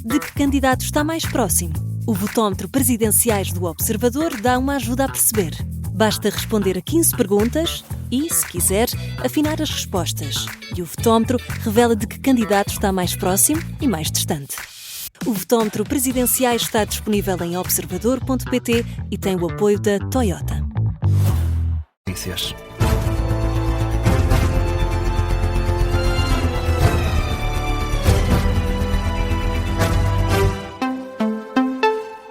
de que candidato está mais próximo. O votómetro Presidenciais do Observador dá uma ajuda a perceber. Basta responder a 15 perguntas e, se quiser, afinar as respostas. E o votómetro revela de que candidato está mais próximo e mais distante. O votómetro Presidenciais está disponível em observador.pt e tem o apoio da Toyota.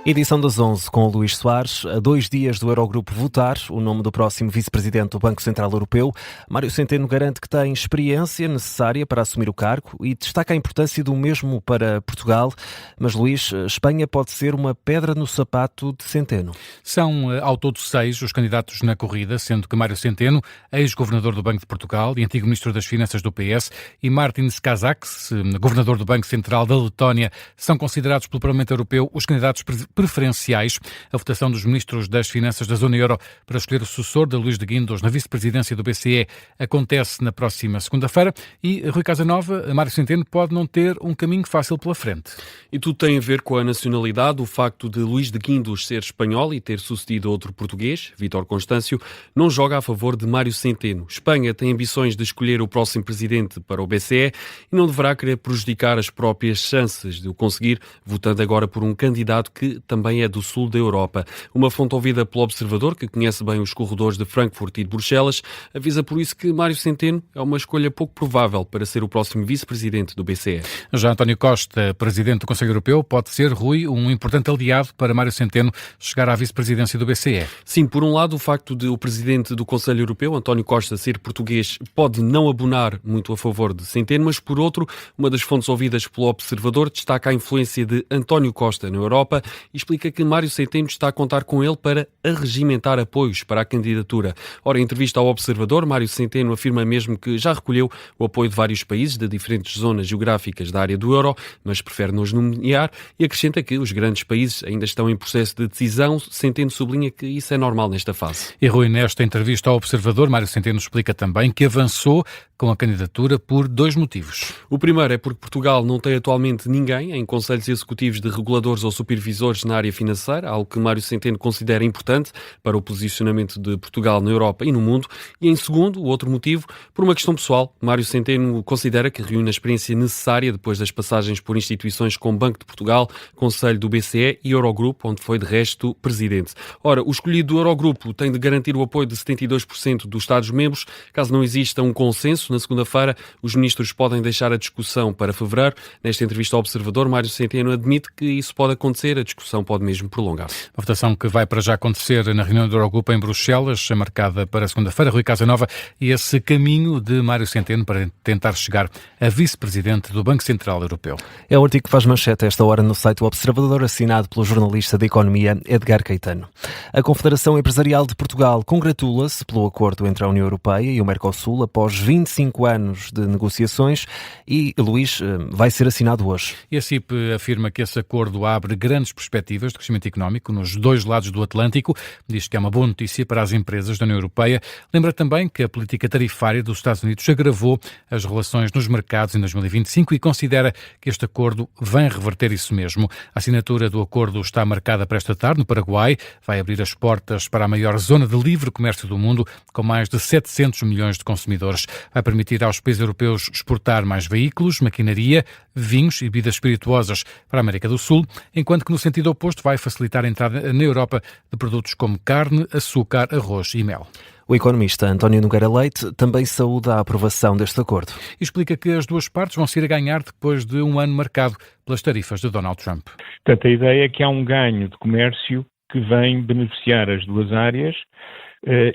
Edição das 11 com o Luís Soares. A 2 dias do Eurogrupo votar o nome do próximo vice-presidente do Banco Central Europeu, Mário Centeno garante que tem experiência necessária para assumir o cargo e destaca a importância do mesmo para Portugal. Mas, Luís, Espanha pode ser uma pedra no sapato de Centeno. São ao todo 6 os candidatos na corrida, sendo que Mário Centeno, ex-governador do Banco de Portugal e antigo ministro das Finanças do PS, e Martin Kazaks, governador do Banco Central da Letónia, são considerados pelo Parlamento Europeu os candidatos preferenciais. A votação dos ministros das Finanças da Zona Euro para escolher o sucessor de Luís de Guindos na vice-presidência do BCE acontece na próxima segunda-feira e Rui Casanova, Mário Centeno, pode não ter um caminho fácil pela frente. E tudo tem a ver com a nacionalidade. O facto de Luís de Guindos ser espanhol e ter sucedido outro português, Vítor Constâncio, não joga a favor de Mário Centeno. Espanha tem ambições de escolher o próximo presidente para o BCE e não deverá querer prejudicar as próprias chances de o conseguir, votando agora por um candidato que também é do sul da Europa. Uma fonte ouvida pelo Observador, que conhece bem os corredores de Frankfurt e de Bruxelas, avisa por isso que Mário Centeno é uma escolha pouco provável para ser o próximo vice-presidente do BCE. Já António Costa, presidente do Conselho Europeu, pode ser, Rui, um importante aliado para Mário Centeno chegar à vice-presidência do BCE. Sim, por um lado, o facto de o presidente do Conselho Europeu, António Costa, ser português, pode não abonar muito a favor de Centeno, mas por outro, uma das fontes ouvidas pelo Observador destaca a influência de António Costa na Europa e explica que Mário Centeno está a contar com ele para arregimentar apoios para a candidatura. Ora, em entrevista ao Observador, Mário Centeno afirma mesmo que já recolheu o apoio de vários países de diferentes zonas geográficas da área do euro, mas prefere não os nomear e acrescenta que os grandes países ainda estão em processo de decisão. Centeno sublinha que isso é normal nesta fase. E Rui, nesta entrevista ao Observador, Mário Centeno explica também que avançou com a candidatura por 2 motivos. O primeiro é porque Portugal não tem atualmente ninguém em conselhos executivos de reguladores ou supervisores na área financeira, algo que Mário Centeno considera importante para o posicionamento de Portugal na Europa e no mundo. E em segundo, o outro motivo, por uma questão pessoal, Mário Centeno considera que reúne a experiência necessária depois das passagens por instituições como Banco de Portugal, Conselho do BCE e Eurogrupo, onde foi de resto presidente. Ora, o escolhido do Eurogrupo tem de garantir o apoio de 72% dos Estados-membros. Caso não exista um consenso, na segunda-feira, os ministros podem deixar a discussão para fevereiro. Nesta entrevista ao Observador, Mário Centeno admite que isso pode acontecer, a discussão pode mesmo prolongar-se. A votação que vai para já acontecer na reunião do Eurogrupo em Bruxelas, marcada para segunda-feira, Rui Casanova, e esse caminho de Mário Centeno para tentar chegar a vice-presidente do Banco Central Europeu. É o artigo que faz manchete a esta hora no site do Observador, assinado pelo jornalista de Economia Edgar Caetano. A Confederação Empresarial de Portugal congratula-se pelo acordo entre a União Europeia e o Mercosul após 25 anos de negociações e, Luís, vai ser assinado hoje. E a CIP afirma que esse acordo abre grandes perspectivas de crescimento económico nos 2 lados do Atlântico. Diz que é uma boa notícia para as empresas da União Europeia. Lembra também que a política tarifária dos Estados Unidos agravou as relações nos mercados em 2025 e considera que este acordo vem reverter isso mesmo. A assinatura do acordo está marcada para esta tarde no Paraguai. Vai abrir as portas para a maior zona de livre comércio do mundo, com mais de 700 milhões de consumidores. Vai permitir aos países europeus exportar mais veículos, maquinaria, vinhos e bebidas espirituosas para a América do Sul, enquanto que no sentido oposto vai facilitar a entrada na Europa de produtos como carne, açúcar, arroz e mel. O economista António Nogueira Leite também saúda a aprovação deste acordo. E explica que as duas partes vão sair a ganhar depois de um ano marcado pelas tarifas de Donald Trump. Portanto, a ideia é que há um ganho de comércio que vem beneficiar as duas áreas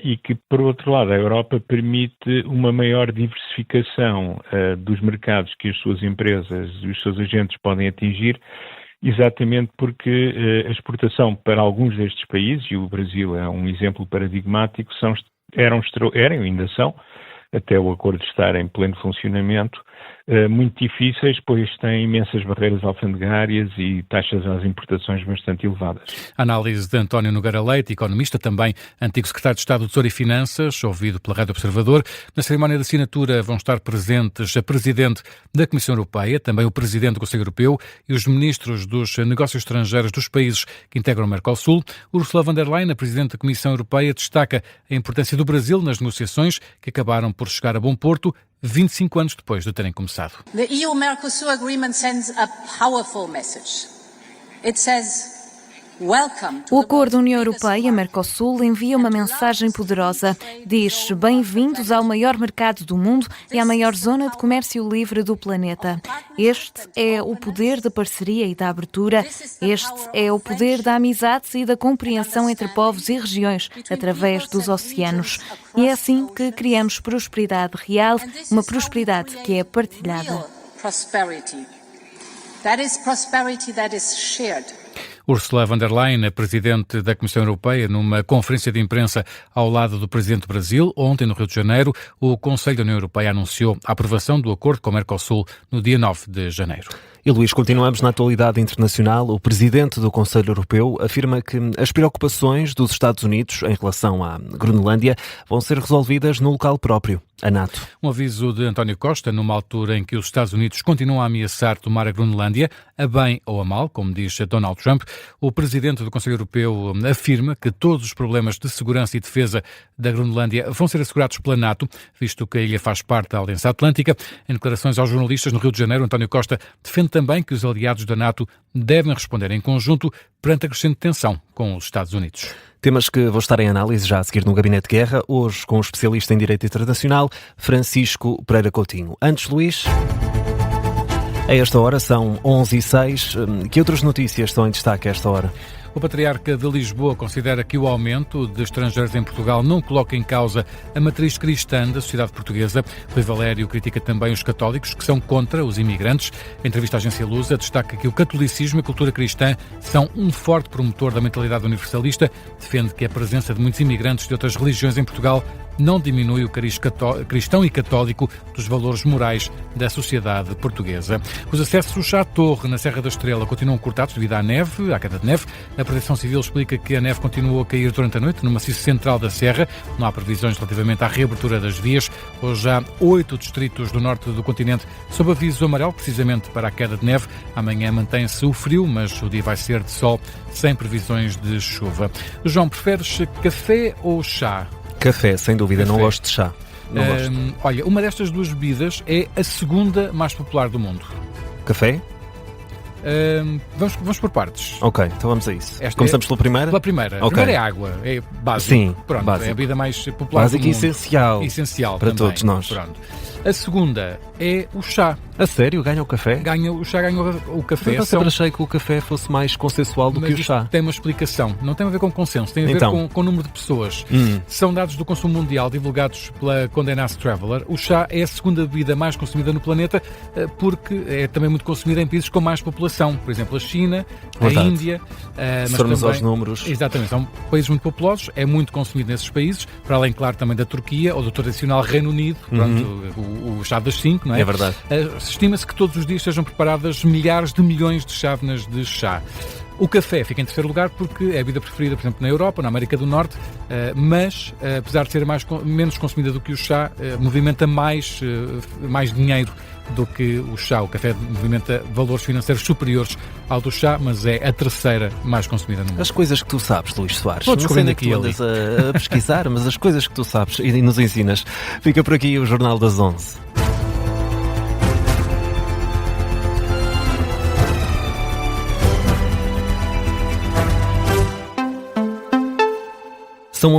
e que, por outro lado, a Europa permite uma maior diversificação dos mercados que as suas empresas e os seus agentes podem atingir, exatamente porque a exportação para alguns destes países, e o Brasil é um exemplo paradigmático, eram e ainda são, até o acordo estar em pleno funcionamento, muito difíceis, pois têm imensas barreiras alfandegárias e taxas às importações bastante elevadas. A análise de António Nogueira Leite, economista, também antigo secretário de Estado do Tesouro e Finanças, ouvido pela Rádio Observador. Na cerimónia de assinatura vão estar presentes a Presidente da Comissão Europeia, também o Presidente do Conselho Europeu e os Ministros dos Negócios Estrangeiros dos países que integram o Mercosul. Ursula von der Leyen, a Presidente da Comissão Europeia, destaca a importância do Brasil nas negociações que acabaram por chegar a bom porto 25 anos depois de terem começado. The EU-Mercosur agreement sends a powerful message. It says o Acordo União Europeia-Mercosul envia uma mensagem poderosa. Diz: bem-vindos ao maior mercado do mundo e à maior zona de comércio livre do planeta. Este é o poder da parceria e da abertura. Este é o poder da amizade e da compreensão entre povos e regiões através dos oceanos. E é assim que criamos prosperidade real, uma prosperidade que é partilhada. That is prosperity that is shared. Ursula von der Leyen, a Presidente da Comissão Europeia, numa conferência de imprensa ao lado do Presidente do Brasil, ontem no Rio de Janeiro, o Conselho da União Europeia anunciou a aprovação do acordo com o Mercosul no dia 9 de janeiro. E Luís, continuamos na atualidade internacional. O Presidente do Conselho Europeu afirma que as preocupações dos Estados Unidos em relação à Groenlândia vão ser resolvidas no local próprio, a NATO. Um aviso de António Costa, numa altura em que os Estados Unidos continuam a ameaçar tomar a Groenlândia, a bem ou a mal, como diz Donald Trump. O Presidente do Conselho Europeu afirma que todos os problemas de segurança e defesa da Groenlândia vão ser assegurados pela NATO, visto que a ilha faz parte da Aliança Atlântica. Em declarações aos jornalistas no Rio de Janeiro, António Costa defende também que os aliados da NATO devem responder em conjunto perante a crescente tensão com os Estados Unidos. Temas que vou estar em análise já a seguir no Gabinete de Guerra, hoje com o especialista em Direito Internacional, Francisco Pereira Coutinho. Antes, Luís, a esta hora são 11h06. Que outras notícias estão em destaque a esta hora? O Patriarca de Lisboa considera que o aumento de estrangeiros em Portugal não coloca em causa a matriz cristã da sociedade portuguesa. Rui Valério critica também os católicos, que são contra os imigrantes. Em entrevista à agência Lusa, destaca que o catolicismo e a cultura cristã são um forte promotor da mentalidade universalista. Defende que a presença de muitos imigrantes de outras religiões em Portugal não diminui o cariz cristão e católico dos valores morais da sociedade portuguesa. Os acessos à Torre, na Serra da Estrela, continuam cortados devido à neve, à queda de neve. A Proteção Civil explica que a neve continuou a cair durante a noite no maciço central da Serra. Não há previsões relativamente à reabertura das vias. Hoje há 8 distritos do norte do continente sob aviso amarelo, precisamente para a queda de neve. Amanhã mantém-se o frio, mas o dia vai ser de sol, sem previsões de chuva. João, preferes café ou chá? Café, sem dúvida. Café. Não gosto de chá. Não gosto. Olha, uma destas duas bebidas é a segunda mais popular do mundo. Café? Vamos por partes. Ok, então vamos a isso. Começamos pela primeira? Pela primeira. Okay. A primeira é água, é básico. Sim, pronto, básico. É a bebida mais popular básico do mundo. E essencial. Essencial para também. todos nós. Pronto. A segunda é o chá. A sério? Ganha o café? O chá ganha o café. Eu sempre achei que o café fosse mais consensual do que o chá. Tem uma explicação. Não tem a ver com consenso, tem a ver com o número de pessoas. São dados do consumo mundial divulgados pela Condé Nast Traveler. O chá é a segunda bebida mais consumida no planeta porque é também muito consumida em países com mais população. Por exemplo, a China, a Índia. Se formos aos números. Exatamente. São países muito populosos. É muito consumido nesses países. Para além, claro, também da Turquia ou do tradicional Reino Unido. Pronto, o chá das 5, não é? É verdade. Estima-se que todos os dias sejam preparadas milhares de milhões de chávenas de chá. O café fica em terceiro lugar porque é a bebida preferida, por exemplo, na Europa, na América do Norte, mas, apesar de ser menos consumida do que o chá, movimenta mais dinheiro do que o chá. O café movimenta valores financeiros superiores ao do chá, mas é a terceira mais consumida no mundo. As coisas que tu sabes, Luís Soares. Vou descobrindo aqui ali. Andas a pesquisar, mas as coisas que tu sabes e nos ensinas. Fica por aqui o Jornal das 11. São